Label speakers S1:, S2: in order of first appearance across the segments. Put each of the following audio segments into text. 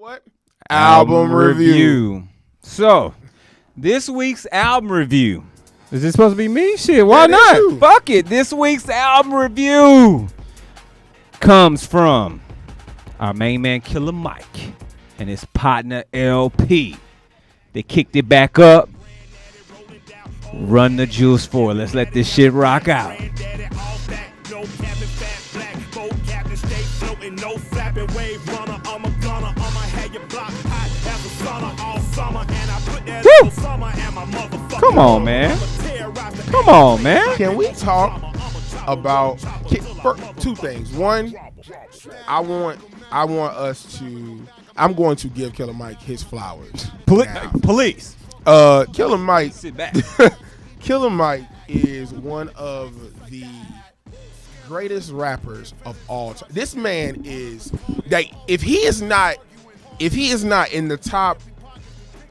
S1: What? Album review.
S2: So, this week's album review. Is this supposed to be me? Shit, why
S1: Yeah,
S2: not?
S1: you.
S2: Fuck it. This week's album review comes from our main man, Killer Mike, and his partner, LP. They kicked it back up. Run the juice for. Let's let this shit rock out. Woo! Come on, man. Come on, man.
S1: Can we talk about two things? One, I'm going to give Killer Mike his flowers.
S2: Police.
S1: Killer Mike.
S2: Sit back.
S1: Killer Mike is one of the greatest rappers of all time. This man is like, if he is not in the top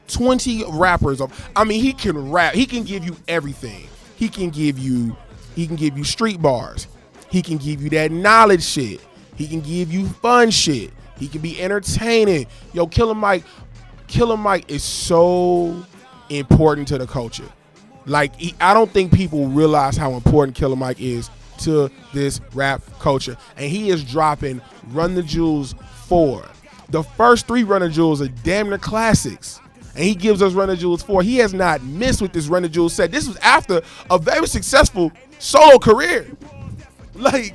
S1: 20 rappers he can rap. He can give you everything. He can give you street bars. He can give you that knowledge shit. He can give you fun shit. He can be entertaining. Yo, Killer Mike is so important to the culture. Like, I don't think people realize how important Killer Mike is to this rap culture. And he is dropping Run the Jewels 4. The first 3 Run the Jewels are damn near classics. And he gives us Run the Jewels 4. He has not missed with this Run the Jewels set. This was after a very successful solo career. Like,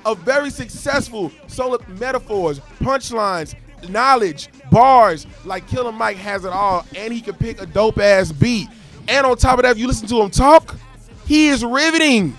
S1: a very successful solo metaphors, punchlines, knowledge, bars. Like, Killer Mike has it all. And he can pick a dope-ass beat. And on top of that, if you listen to him talk, he is riveting.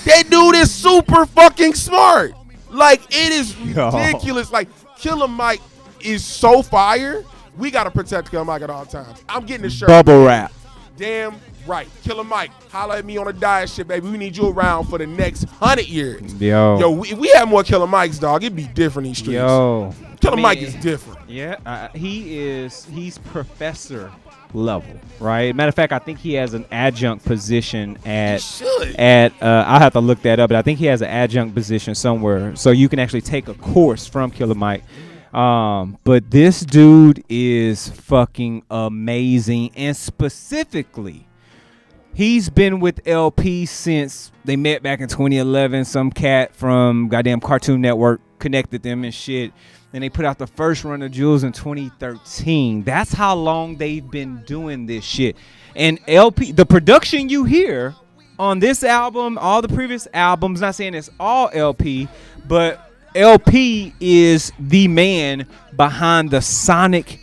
S1: That dude is super fucking smart. Like, it is ridiculous. Like, Killer Mike is so fire. We got to protect Killer Mike at all times. I'm getting this shirt.
S2: Bubble wrap.
S1: Damn right. Killer Mike, holla at me on a diet shit, baby. We need you around for the next 100 years. Yo, if we have more Killer Mikes, dog, it'd be different in these streets.
S2: Yo.
S1: Killer Mike is different.
S2: Yeah, he's professor level, right? Matter of fact, I think he has an adjunct position I'll have to look that up, but I think he has an adjunct position somewhere, so you can actually take a course from Killer Mike. But this dude is fucking amazing, and specifically, he's been with LP since they met back in 2011. Some cat from goddamn Cartoon Network connected them and shit. And they put out the first Run of Jewels in 2013. That's how long they've been doing this shit. And LP, the production you hear on this album, all the previous albums, not saying it's all LP, but LP is the man behind the sonic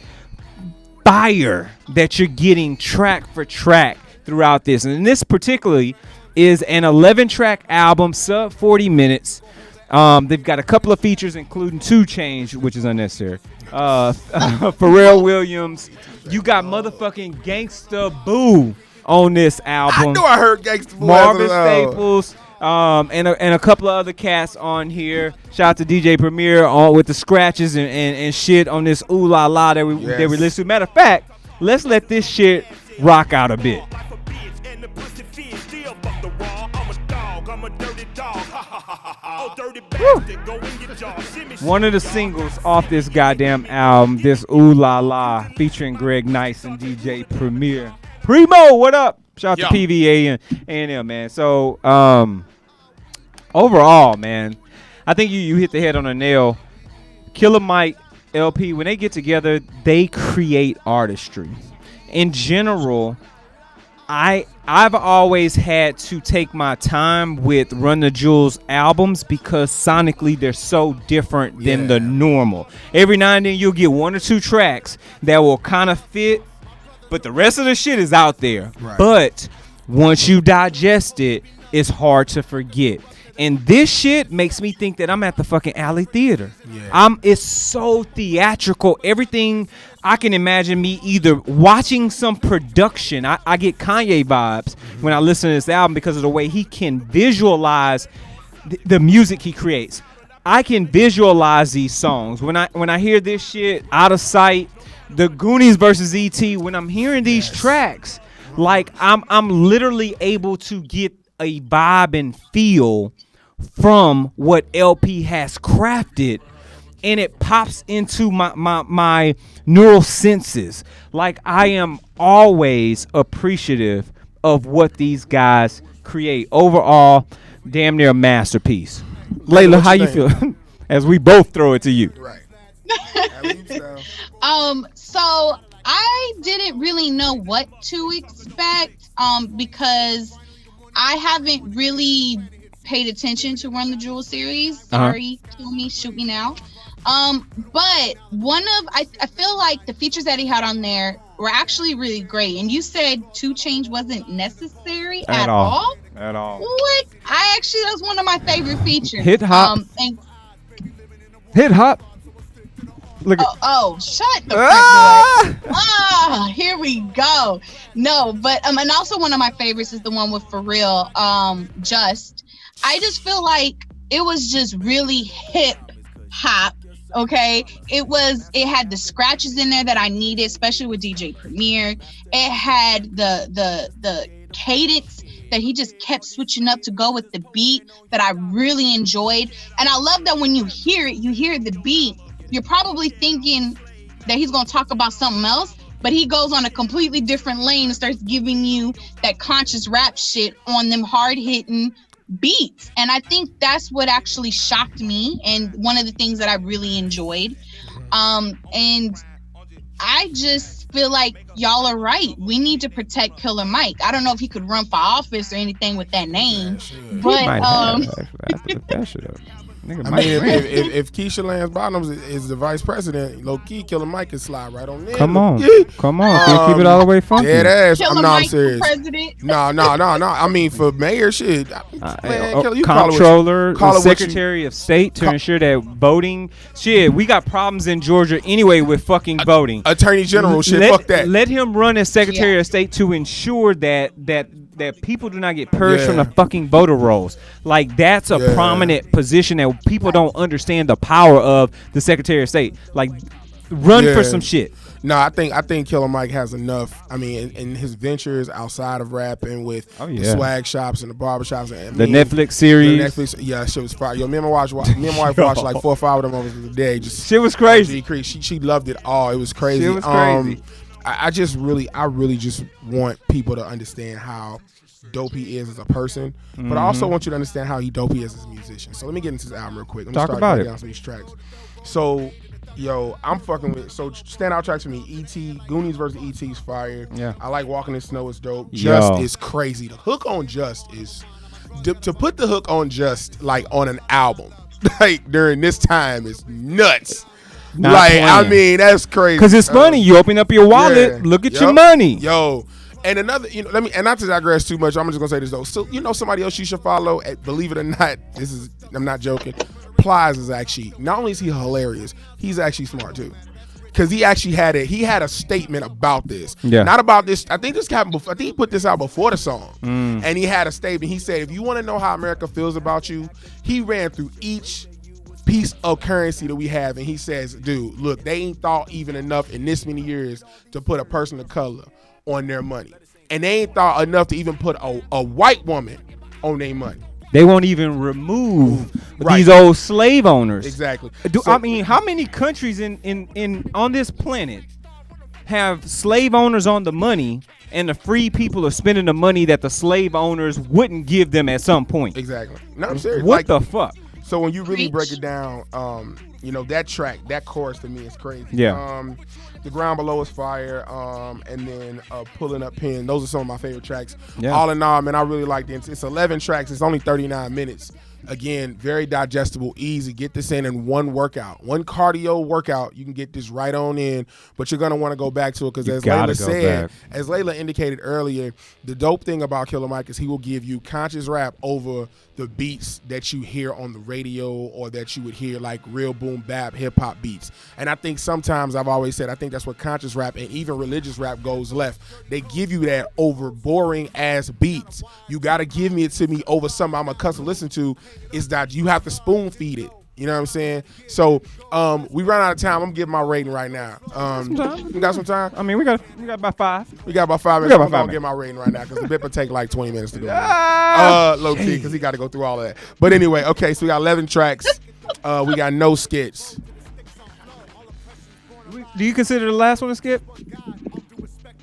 S2: fire that you're getting track for track throughout this. And this particularly is an 11-track album, sub 40 minutes. They've got a couple of features, including 2 Chainz, which is unnecessary. Pharrell Williams. You got motherfucking Gangsta Boo on this album.
S1: I knew I heard Gangsta Boo.
S2: Marvin Staples. And a couple of other cats on here. Shout out to DJ Premier with the scratches and shit on this Ooh La La that we listened to. Matter of fact, let's let this shit rock out a bit. One of the singles off this goddamn album, this Ooh La La, featuring Greg Nice and DJ Premier. Primo, what up? Shout out to PVA and A&M, man. So, overall, man, I think you hit the head on the nail. Killer Mike, LP, when they get together, they create artistry. In general, I've always had to take my time with Run the Jewels albums because sonically they're so different than the normal. Every now and then you'll get 1 or 2 tracks that will kind of fit, but the rest of the shit is out there. Right. But once you digest it, it's hard to forget. And this shit makes me think that I'm at the fucking Alley Theater. Yeah. It's so theatrical. Everything I can imagine me either watching some production. I get Kanye vibes when I listen to this album because of the way he can visualize the music he creates. I can visualize these songs. When I hear this shit, Out of Sight, the Goonies versus E.T., when I'm hearing these tracks, like I'm literally able to get a vibe and feel from what LP has crafted and it pops into my neural senses. Like, I am always appreciative of what these guys create. Overall, damn near a masterpiece. Layla, how you feel? As we both throw it to you.
S1: Right.
S3: So I didn't really know what to expect, because I haven't really paid attention to Run the Jewels series. Sorry, kill me, shoot me now. But I feel like the features that he had on there were actually really great. And you said 2 Chainz wasn't necessary at all.
S2: At all.
S3: What? That was one of my favorite features.
S2: Hip hop. Hip hop. Look at
S3: Shut the fuck up. Here we go. No, but and also one of my favorites is the one with For Real, Just. I just feel like it was just really hip hop. Okay, it had the scratches in there that I needed, especially with DJ Premier. It had the cadence that he just kept switching up to go with the beat that I really enjoyed. And I love that when you hear the beat, you're probably thinking that he's going to talk about something else, but he goes on a completely different lane and starts giving you that conscious rap shit on them hard-hitting beats. And I think that's what actually shocked me, and one of the things that I really enjoyed. And I just feel like y'all are right. We need to protect Killer Mike. I don't know if he could run for office or anything with that name, but
S1: I mean, if Keisha Lance Bottoms is the vice president, low key, Killer Mike can slide right on there.
S2: Come on. Keep it all the way funky.
S1: Dead ass.
S3: Killer
S1: I'm serious.
S3: President.
S1: No. I mean, for mayor, shit.
S2: Comptroller, Secretary of State to ensure that voting. Shit, we got problems in Georgia anyway with fucking voting.
S1: Attorney General, fuck that.
S2: Let him run as Secretary of State to ensure that people do not get purged from the fucking voter rolls. Like, that's a prominent position that people don't understand the power of the Secretary of State. Like, run for some shit.
S1: No, I think Killer Mike has enough. I mean, in his ventures outside of rapping with the swag shops and the barbershops and
S2: the Netflix series.
S1: That shit was fire. Yo, me and my wife watched like 4 or 5 of them over the day. Just
S2: shit was crazy.
S1: She loved it all. It was crazy.
S2: It was crazy.
S1: I really just want people to understand how dope he is as a person, but I also want you to understand how dope he is as a musician. So let me get into this album real quick. Let me
S2: Talk about it.
S1: Down some of these tracks. So, I'm fucking with. So standout tracks for me: E.T. Goonies versus E.T. is fire.
S2: Yeah,
S1: I like Walking in Snow is dope. Just is crazy. The hook on Just is to put the hook on Just like on an album like during this time is nuts. I mean, that's crazy.
S2: Because it's funny. You open up your wallet, look at your money.
S1: And another, and not to digress too much, I'm just gonna say this though. So, somebody else you should follow. Believe it or not, I'm not joking. Plies is actually, not only is he hilarious, he's actually smart too. Because he actually had a statement about this. Yeah. Not about this. I think this happened before. I think he put this out before the song. And he had a statement. He said, if you want to know how America feels about you, he ran through each piece of currency that we have, and he says, dude, look, they ain't thought even enough in this many years to put a person of color on their money, and they ain't thought enough to even put a white woman on their money.
S2: They won't even remove these old slave owners.
S1: Exactly.
S2: I mean, how many countries in on this planet have slave owners on the money, and the free people are spending the money that the slave owners wouldn't give them at some point?
S1: Exactly. No, I'm serious.
S2: What the fuck?
S1: So when you really break it down, that track, that chorus to me is crazy.
S2: Yeah.
S1: The Ground Below is fire, and then Pulling Up Pen. Those are some of my favorite tracks.
S2: Yeah.
S1: All in all, man, I really like it. It's 11 tracks. It's only 39 minutes. Again, very digestible, easy. Get this in one workout. One cardio workout. You can get this right on in, but you're going to want to go back to it because as Layla indicated earlier, the dope thing about Killer Mike is he will give you conscious rap over the beats that you hear on the radio or that you would hear like real boom bap hip hop beats. And I think sometimes I've always said I think that's what conscious rap and even religious rap goes left. They give you that over boring ass beats. You got to give it to me over something I'm accustomed to listen to. Is that you have to spoon feed it. You know what I'm saying? So we run out of time. I'm gonna give my rating right now. We got some time?
S2: I mean, we got about 5.
S1: We got about 5 minutes. I'm gonna give my rating right now because the bit will take like 20 minutes to go. Low key, because he got to go through all of that. But anyway, okay, so we got 11 tracks. We got no skits.
S2: Do you consider the last one to skip?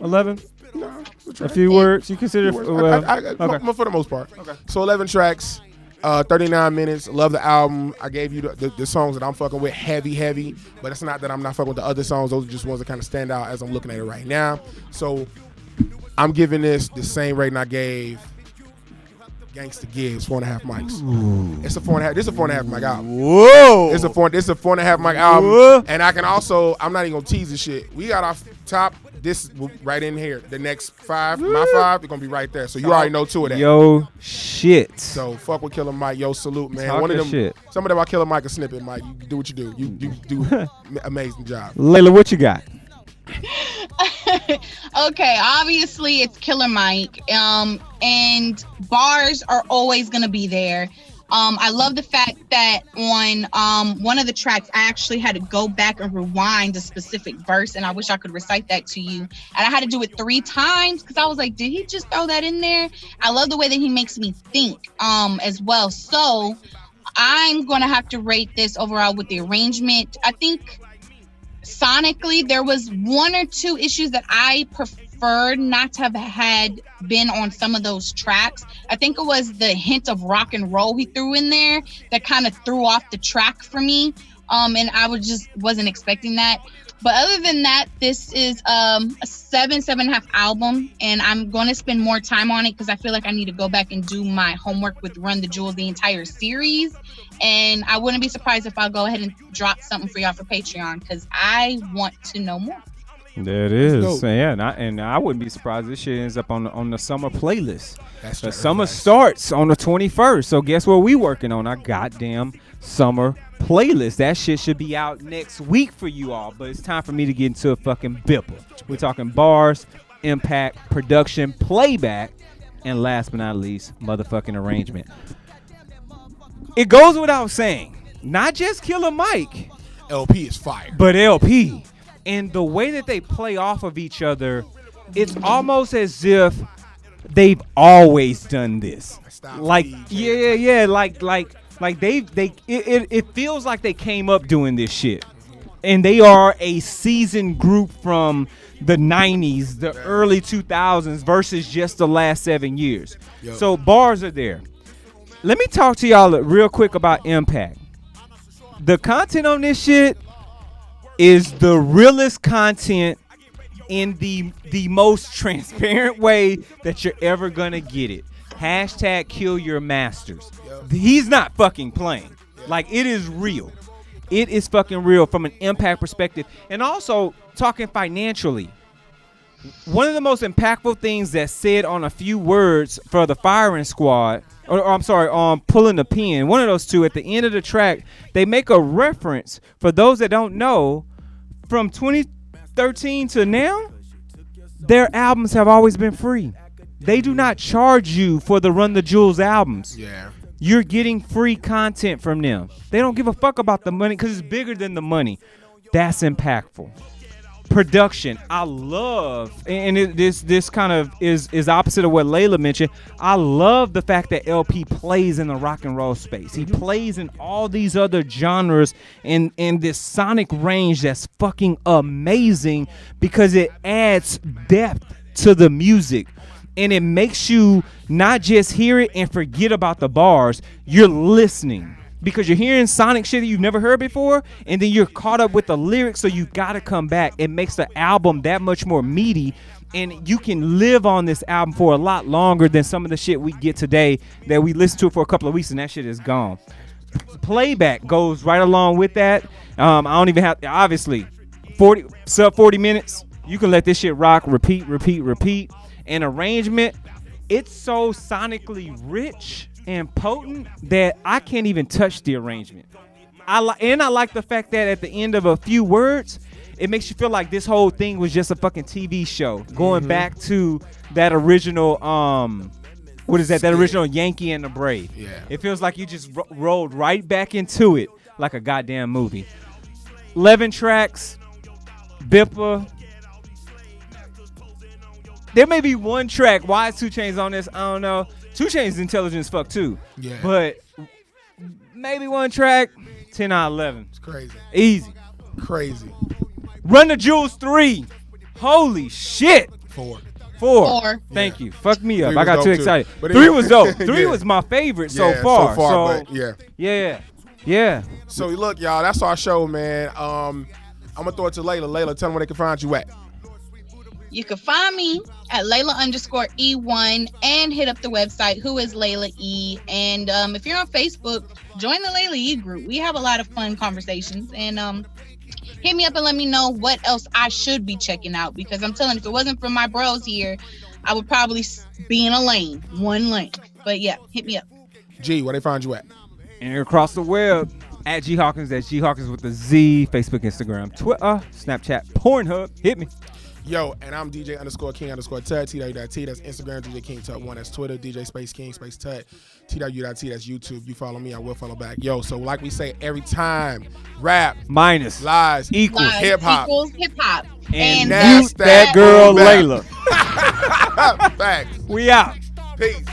S2: 11.
S1: No,
S2: A few words. You consider?
S1: Okay. For the most part.
S2: Okay.
S1: So 11 tracks, 39 minutes. Love the album. I gave you the songs that I'm fucking with, heavy. But it's not that I'm not fucking with the other songs. Those are just ones that kind of stand out as I'm looking at it right now. So I'm giving this the same rating I gave Gangsta Gibbs, 4.5 mics. Ooh. It's a 4.5. This is a 4.5 mic album.
S2: Whoa!
S1: It's a 4.5 mic album.
S2: Whoa.
S1: And I can also, I'm not even gonna tease the shit. We got off top. This right in here. The next 5, my 5, it's gonna be right there. So you already know 2 of that.
S2: Yo, shit.
S1: So fuck with Killer Mike. Yo, salute, man.
S2: Talk
S1: One of them.
S2: shit.
S1: Some of them about Killer Mike a snippet, Mike. You do what you do. You do amazing job.
S2: Layla, what you got?
S3: Okay, obviously it's Killer Mike, and bars are always gonna be there. I love the fact that on one of the tracks, I actually had to go back and rewind a specific verse, and I wish I could recite that to you. And I had to do it 3 times because I was like, did he just throw that in there? I love the way that he makes me think as well. So I'm gonna have to rate this overall with the arrangement. I think sonically, there was 1 or 2 issues that I preferred not to have had been on some of those tracks. I think it was the hint of rock and roll he threw in there that kind of threw off the track for me. And I wasn't expecting that. But other than that, this is a 7.5 album, and I'm going to spend more time on it because I feel like I need to go back and do my homework with Run the Jewels, the entire series. And I wouldn't be surprised if I'll go ahead and drop something for y'all for Patreon because I want to know more.
S2: There it is. Yeah, and I wouldn't be surprised this shit ends up on the summer playlist. The summer starts on the 21st. So guess what we working on? Our goddamn summer playlist. That shit should be out next week for you all. But it's time for me to get into a fucking bipper. We're talking bars, impact, production, playback, and last but not least, motherfucking arrangement. It goes without saying, not just Killer Mike.
S1: LP is fire.
S2: But LP. And the way that they play off of each other, it's almost as if they've always done this. Like, yeah. Like it feels like they came up doing this shit. And they are a seasoned group from the 90s, the early 2000s versus just the last 7 years. Yo. So bars are there. Let me talk to y'all real quick about impact. The content on this shit is the realest content in the most transparent way that you're ever gonna get it. Hashtag kill your masters. He's not fucking playing. Like, it is real. It is fucking real from an impact perspective. And also, talking financially, one of the most impactful things that's said on a few words for the firing squad, or I'm sorry, pulling the pin, one of those two at the end of the track, they make a reference for those that don't know. From 2013 to now, their albums have always been free. They do not charge you for the Run the Jewels albums. Yeah. You're getting free content from them. They don't give a fuck about the money because it's bigger than the money. That's impactful. Production, I love, and this kind of is opposite of what Layla mentioned. I love the fact that LP plays in the rock and roll space. He plays in all these other genres and this sonic range that's fucking amazing because it adds depth to the music. And it makes you not just hear it and forget about the bars. You're listening. Because you're hearing sonic shit that you've never heard before, and then you're caught up with the lyrics, so you gotta come back. It makes the album that much more meaty, and you can live on this album for a lot longer than some of the shit we get today that we listen to it for a couple of weeks and that shit is gone. Playback goes right along with that. I don't even have, obviously, 40 minutes. You can let this shit rock, repeat. And arrangement, it's so sonically rich and potent that I can't even touch the arrangement. I like the fact that at the end of a few words, it makes you feel like this whole thing was just a fucking TV show. Going back to that original, what is that? That original Yankee and the Brave. Yeah. It feels like you just rolled right back into it like a goddamn movie. 11 tracks, Bipper. There may be one track. Why is 2 Chainz on this? I don't know. 2 Chainz intelligence fuck too. Yeah. But maybe one track, 10 out of 11.
S1: It's crazy.
S2: Easy.
S1: Crazy.
S2: Run the Jewels 3. Holy shit.
S1: 4.
S3: 4.
S2: Thank you. Fuck me up.
S1: 3
S2: I got
S1: was
S2: too
S1: dope, too.
S2: excited.
S1: But
S2: 3 was dope. 3
S1: yeah.
S2: was my favorite
S1: Yeah,
S2: so far.
S1: but
S2: Yeah.
S1: So look, y'all, that's our show, man. I'm gonna throw it to Layla. Layla, tell them where they can find you at.
S3: You can find me at Layla_E1 and hit up the website, Who is Layla E. And if you're on Facebook, join the Layla E group. We have a lot of fun conversations. And hit me up and let me know what else I should be checking out. Because I'm telling you, if it wasn't for my bros here, I would probably be in one lane. But yeah, hit me up.
S1: G, where they find you at?
S2: And across the web, at G Hawkins, that's G Hawkins with the Z, Facebook, Instagram, Twitter, Snapchat, Pornhub. Hit me.
S1: Yo, and I'm DJ_King_Tut, TW.T, that's Instagram, DJ King Tut1, that's Twitter, DJ Space King, Space Tut, TW.T, that's YouTube. You follow me, I will follow back. Yo, so like we say every time, rap
S2: minus
S1: lies
S2: equals
S1: hip-hop.
S3: Equals hip-hop.
S2: And
S1: that's
S2: that girl,
S1: Boom Bap.
S2: Layla.
S1: Facts.
S2: We out.
S1: Peace.